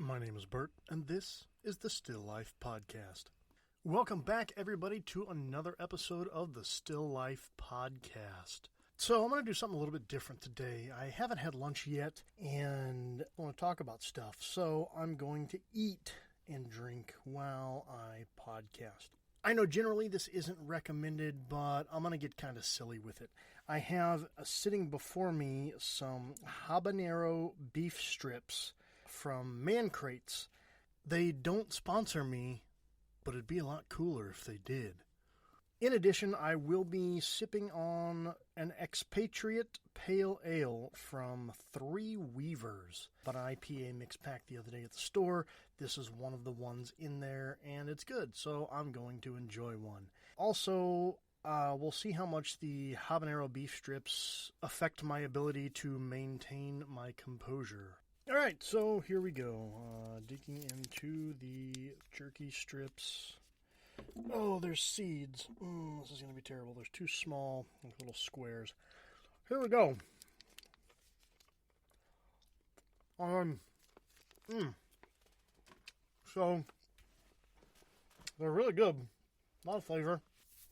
My name is Bert, and this is the Still Life Podcast. Welcome back, everybody, to another episode of the Still Life Podcast. So I'm going to do something a little bit different today. I haven't had lunch yet, and I want to talk about stuff. So I'm going to eat and drink while I podcast. I know generally this isn't recommended, but I'm going to get kind of silly with it. I have sitting before me some habanero beef strips from Man Crates. They don't sponsor me, but it'd be a lot cooler if they did. In addition, I will be sipping on an expatriate pale ale from Three Weavers. Bought an IPA mix pack the other day at the store. This is one of the ones in there, and it's good, so I'm going to enjoy one. Also, we'll see how much the habanero beef strips affect my ability to maintain my composure. All right, so here we go. Digging into the jerky strips. Oh, there's seeds. This is going to be terrible. There's two small little squares. Here we go. So, they're really good. A lot of flavor.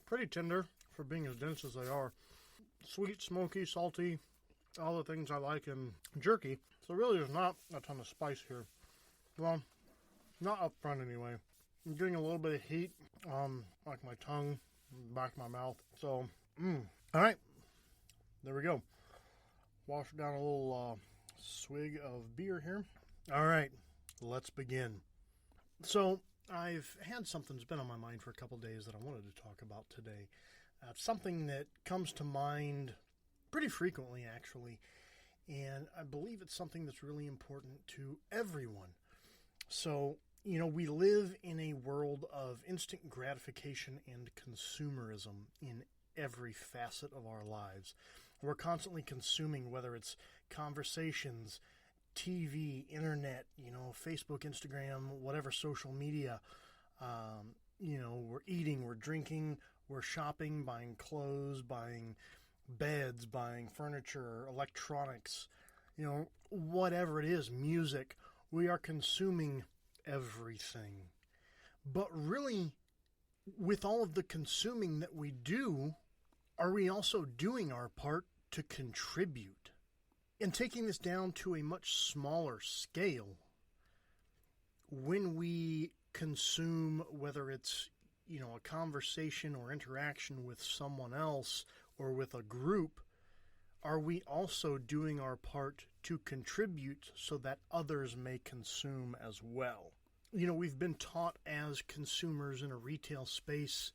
Pretty tender for being as dense as they are. Sweet, smoky, salty. All the things I like in jerky. So really there's not a ton of spice here. Well, not up front anyway. I'm getting a little bit of heat on like my tongue, back of my mouth. So, alright. There we go. Wash down a little swig of beer here. Alright, let's begin. So, I've had something that's been on my mind for a couple days that I wanted to talk about today. Something that comes to mind pretty frequently, actually, and I believe it's something that's really important to everyone. So, we live in a world of instant gratification and consumerism in every facet of our lives. We're constantly consuming, whether it's conversations, TV, internet, Facebook, Instagram, whatever social media. We're eating, we're drinking, we're shopping, buying clothes, buying beds, buying furniture, electronics, whatever it is, music. We are consuming everything. But really, with all of the consuming that we do, are we also doing our part to contribute? And taking this down to a much smaller scale, when we consume, whether it's a conversation or interaction with someone else or with a group, are we also doing our part to contribute so that others may consume as well? We've been taught as consumers in a retail space,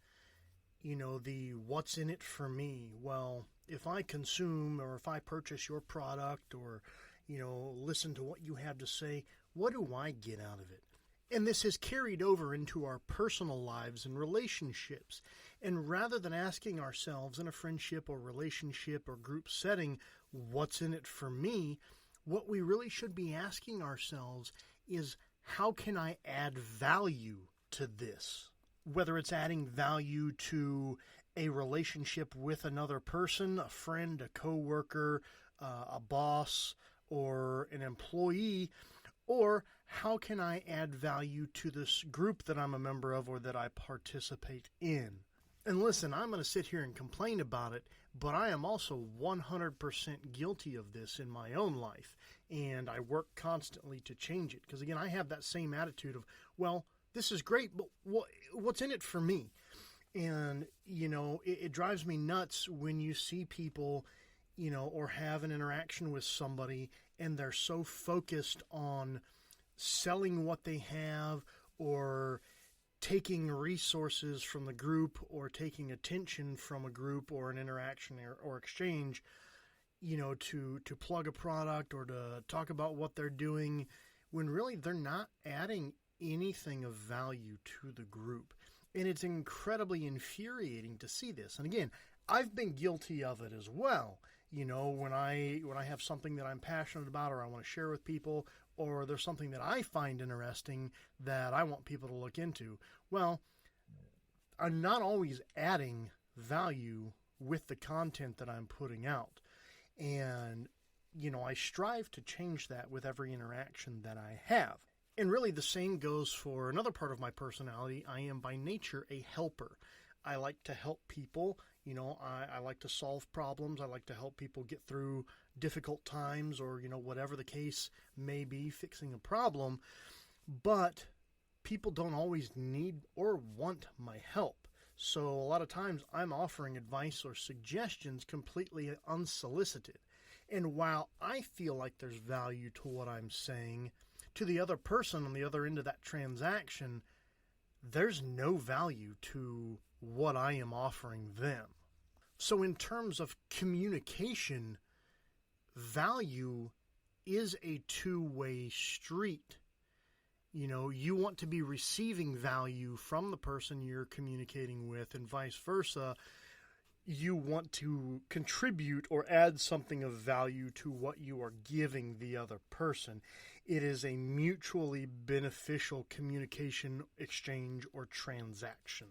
the what's in it for me. Well, if I consume or if I purchase your product or, listen to what you have to say, what do I get out of it? And this has carried over into our personal lives and relationships. And rather than asking ourselves in a friendship or relationship or group setting, what's in it for me, what we really should be asking ourselves is, how can I add value to this? Whether it's adding value to a relationship with another person, a friend, a coworker, a boss, or an employee, or how can I add value to this group that I'm a member of or that I participate in? And listen, I'm going to sit here and complain about it, but I am also 100% guilty of this in my own life. And I work constantly to change it. Because again, I have that same attitude of, well, this is great, but what's in it for me? And, it drives me nuts when you see people, or have an interaction with somebody and they're so focused on selling what they have or taking resources from the group or taking attention from a group or an interaction or exchange, to plug a product or to talk about what they're doing, when really they're not adding anything of value to the group. And it's incredibly infuriating to see this. And again, I've been guilty of it as well. When I have something that I'm passionate about or I want to share with people, or there's something that I find interesting that I want people to look into, well, I'm not always adding value with the content that I'm putting out. And, I strive to change that with every interaction that I have. And really the same goes for another part of my personality. I am by nature a helper. I like to help people. I like to solve problems. I like to help people get through difficult times or, whatever the case may be, fixing a problem. But people don't always need or want my help. So a lot of times I'm offering advice or suggestions completely unsolicited. And while I feel like there's value to what I'm saying, to the other person on the other end of that transaction, there's no value to what I am offering them. So in terms of communication, value is a two-way street. You want to be receiving value from the person you're communicating with, and vice versa. You want to contribute or add something of value to what you are giving the other person. It is a mutually beneficial communication, exchange, or transaction.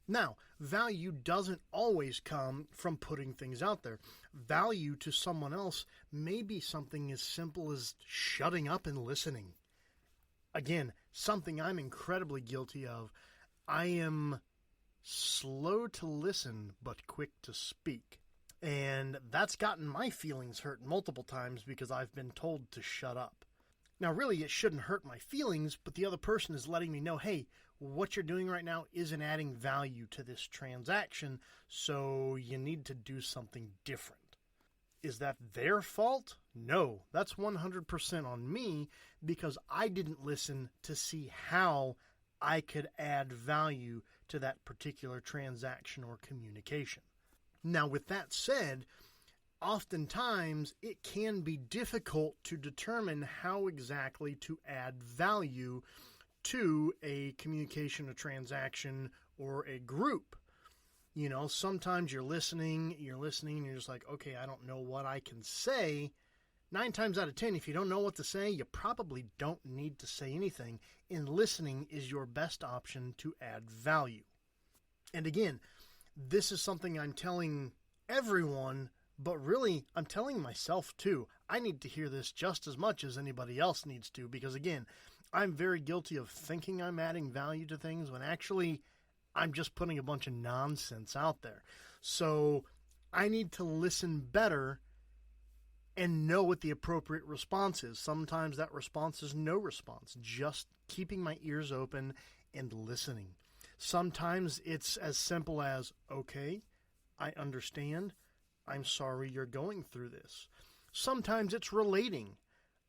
Now, value doesn't always come from putting things out there. Value to someone else may be something as simple as shutting up and listening. Again, something I'm incredibly guilty of. I am slow to listen, but quick to speak. And that's gotten my feelings hurt multiple times because I've been told to shut up. Now, really, it shouldn't hurt my feelings, but the other person is letting me know, hey, what you're doing right now isn't adding value to this transaction, so you need to do something different. Is that their fault? No, that's 100% on me because I didn't listen to see how I could add value to that particular transaction or communication. Now, with that said, oftentimes it can be difficult to determine how exactly to add value to a communication, a transaction, or a group. Sometimes you're listening, and you're just like, okay, I don't know what I can say. 9 times out of 10, if you don't know what to say, you probably don't need to say anything. And listening is your best option to add value. And again, this is something I'm telling everyone, but really, I'm telling myself too. I need to hear this just as much as anybody else needs to, because again, I'm very guilty of thinking I'm adding value to things when actually I'm just putting a bunch of nonsense out there. So I need to listen better and know what the appropriate response is. Sometimes that response is no response, just keeping my ears open and listening. Sometimes it's as simple as, okay, I understand. I'm sorry you're going through this. Sometimes it's relating.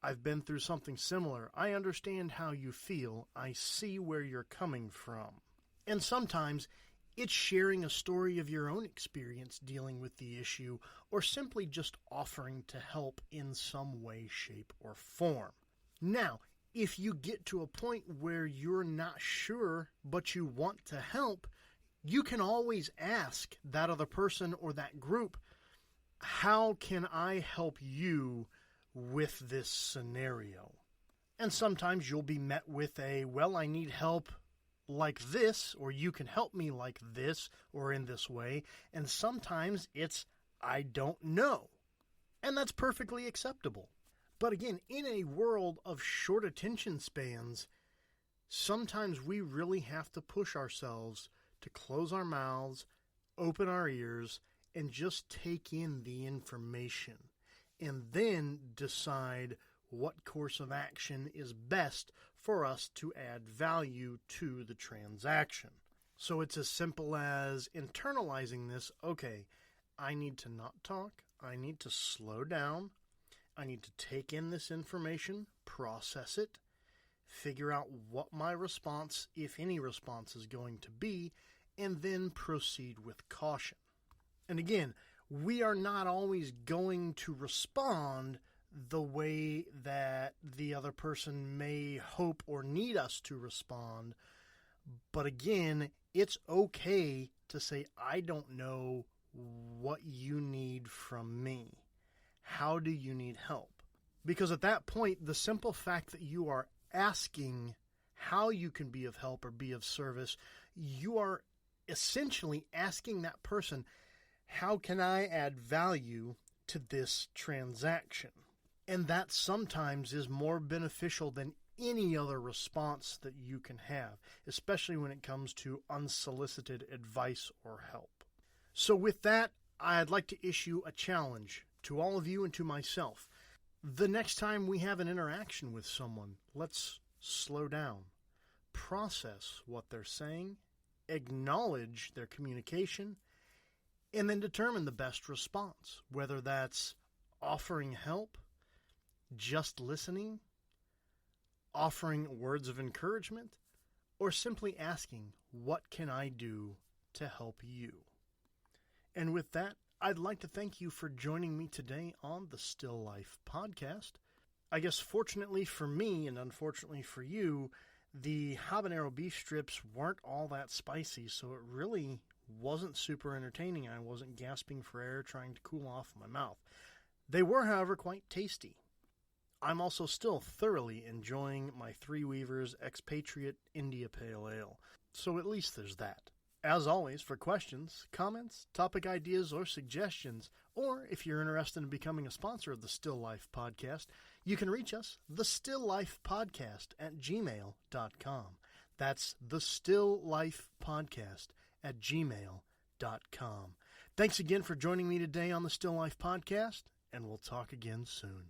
I've been through something similar. I understand how you feel. I see where you're coming from. And sometimes it's sharing a story of your own experience dealing with the issue, or simply just offering to help in some way, shape, or form. Now, if you get to a point where you're not sure, but you want to help, you can always ask that other person or that group, how can I help you with this scenario? And sometimes you'll be met with a, well, I need help like this, or you can help me like this, or in this way. And sometimes it's, I don't know. And that's perfectly acceptable. But again, in a world of short attention spans, sometimes we really have to push ourselves to close our mouths, open our ears, and just take in the information, and then decide what course of action is best for us to add value to the transaction. So it's as simple as internalizing this. Okay, I need to not talk. I need to slow down. I need to take in this information, process it, figure out what my response, if any response, is going to be, and then proceed with caution. And again, we are not always going to respond the way that the other person may hope or need us to respond. But again, it's okay to say, I don't know what you need from me. How do you need help? Because at that point, the simple fact that you are asking how you can be of help or be of service, you are essentially asking that person, how can I add value to this transaction? And that sometimes is more beneficial than any other response that you can have, especially when it comes to unsolicited advice or help. So with that, I'd like to issue a challenge to all of you and to myself. The next time we have an interaction with someone, let's slow down, process what they're saying, acknowledge their communication, and then determine the best response, whether that's offering help, just listening, offering words of encouragement, or simply asking, what can I do to help you? And with that, I'd like to thank you for joining me today on the Still Life podcast. I guess fortunately for me and unfortunately for you, the habanero beef strips weren't all that spicy, so it really wasn't super entertaining. I wasn't gasping for air trying to cool off my mouth. They were, however, quite tasty. I'm also still thoroughly enjoying my Three Weavers Expatriate India Pale Ale, so at least there's that. As always, for questions, comments, topic ideas, or suggestions, or if you're interested in becoming a sponsor of the Still Life podcast, you can reach us, thestilllifepodcast@gmail.com. That's thestilllifepodcast@gmail.com. Thanks again for joining me today on the Still Life podcast, and we'll talk again soon.